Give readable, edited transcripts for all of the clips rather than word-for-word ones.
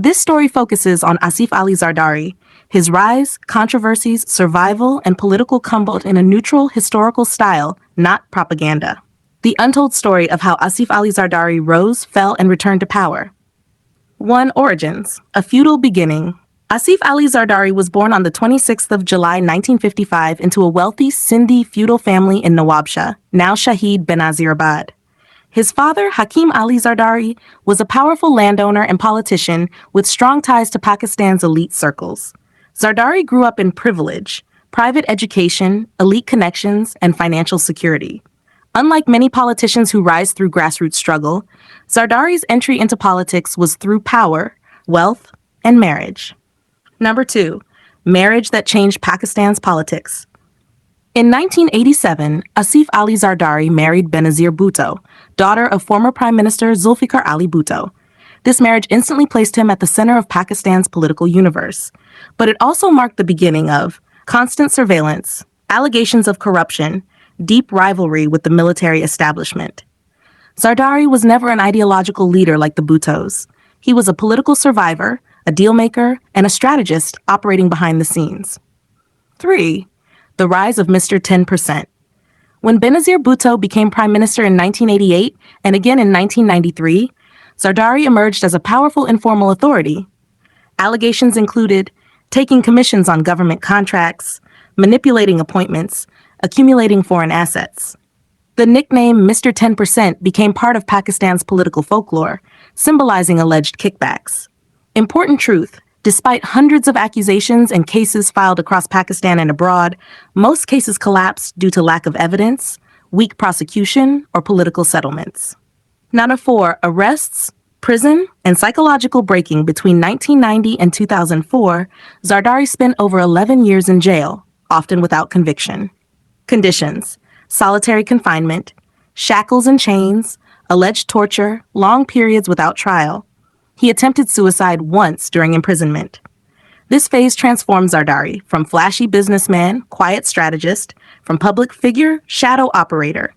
This story focuses on Asif Ali Zardari, his rise, controversies, survival, and political comeback in a neutral, historical style, not propaganda. The untold story of how Asif Ali Zardari rose, fell, and returned to power. 1. Origins. A feudal beginning. Asif Ali Zardari was born on the 26th of July 1955 into a wealthy Sindhi feudal family in Nawabshah, now Shahid Benazir. His father, Hakim Ali Zardari, was a powerful landowner and politician with strong ties to Pakistan's elite circles. Zardari grew up in privilege, private education, elite connections, and financial security. Unlike many politicians who rise through grassroots struggle, Zardari's entry into politics was through power, wealth, and marriage. Number 2. Marriage that changed Pakistan's politics. In 1987, Asif Ali Zardari married Benazir Bhutto, daughter of former Prime Minister Zulfikar Ali Bhutto. This marriage instantly placed him at the center of Pakistan's political universe. But it also marked the beginning of constant surveillance, allegations of corruption, deep rivalry with the military establishment. Zardari was never an ideological leader like the Bhuttos. He was a political survivor, a dealmaker, and a strategist operating behind the scenes. 3. The rise of Mr. 10%. When Benazir Bhutto became prime minister in 1988 and again in 1993, Zardari emerged as a powerful informal authority. Allegations included taking commissions on government contracts, manipulating appointments, accumulating foreign assets. The nickname Mr. 10% became part of Pakistan's political folklore, symbolizing alleged kickbacks. Important truth: despite hundreds of accusations and cases filed across Pakistan and abroad, most cases collapsed due to lack of evidence, weak prosecution, or political settlements. Number 4. Arrests, prison, and psychological breaking. Between 1990 and 2004, Zardari spent over 11 years in jail, often without conviction. Conditions: solitary confinement, shackles and chains, alleged torture, long periods without trial. He attempted suicide once during imprisonment. This phase transformed Zardari from flashy businessman, quiet strategist, from public figure, shadow operator.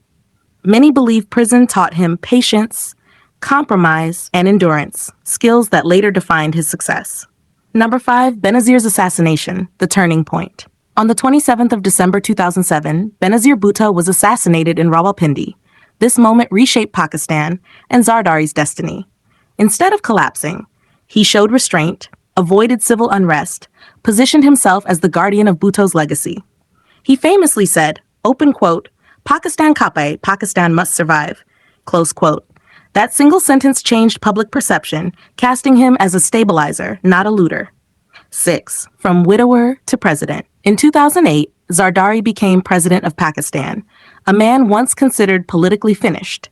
Many believe prison taught him patience, compromise, and endurance, skills that later defined his success. Number 5. Benazir's assassination, the turning point. On the 27th of December 2007, Benazir Bhutto was assassinated in Rawalpindi. This moment reshaped Pakistan and Zardari's destiny. Instead of collapsing, he showed restraint, avoided civil unrest, positioned himself as the guardian of Bhutto's legacy. He famously said, open quote, "Pakistan khappay, Pakistan must survive," close quote. That single sentence changed public perception, casting him as a stabilizer, not a looter. 6. From widower to president. In 2008, Zardari became president of Pakistan, a man once considered politically finished.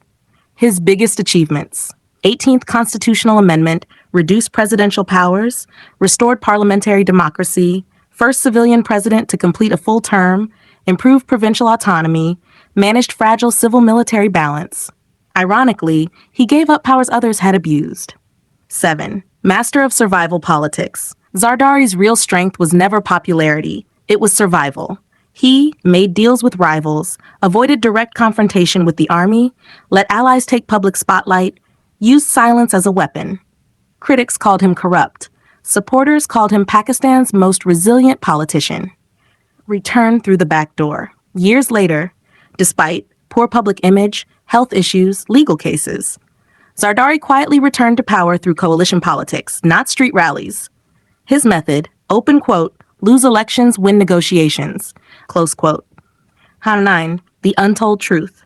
His biggest achievements: 18th Constitutional Amendment, reduced presidential powers, restored parliamentary democracy, first civilian president to complete a full term, improved provincial autonomy, managed fragile civil-military balance. Ironically, he gave up powers others had abused. 7. Master of survival politics. Zardari's real strength was never popularity, it was survival. He made deals with rivals, avoided direct confrontation with the army, let allies take public spotlight, used silence as a weapon. Critics called him corrupt. Supporters called him Pakistan's most resilient politician. Returned through the back door. Years later, despite poor public image, health issues, legal cases, Zardari quietly returned to power through coalition politics, not street rallies. His method, open quote, "lose elections, win negotiations," close quote. 9. The untold truth.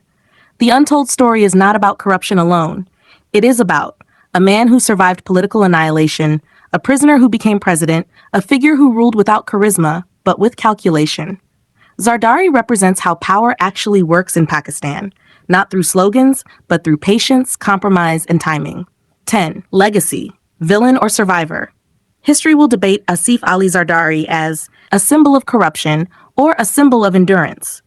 The untold story is not about corruption alone. It is about a man who survived political annihilation, a prisoner who became president, a figure who ruled without charisma, but with calculation. Zardari represents how power actually works in Pakistan, not through slogans, but through patience, compromise, and timing. 10. Legacy, villain or survivor. History will debate Asif Ali Zardari as a symbol of corruption or a symbol of endurance.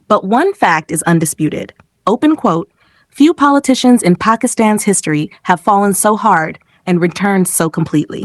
But one fact is undisputed. Open quote, "Few politicians in Pakistan's history have fallen so hard and returned so completely."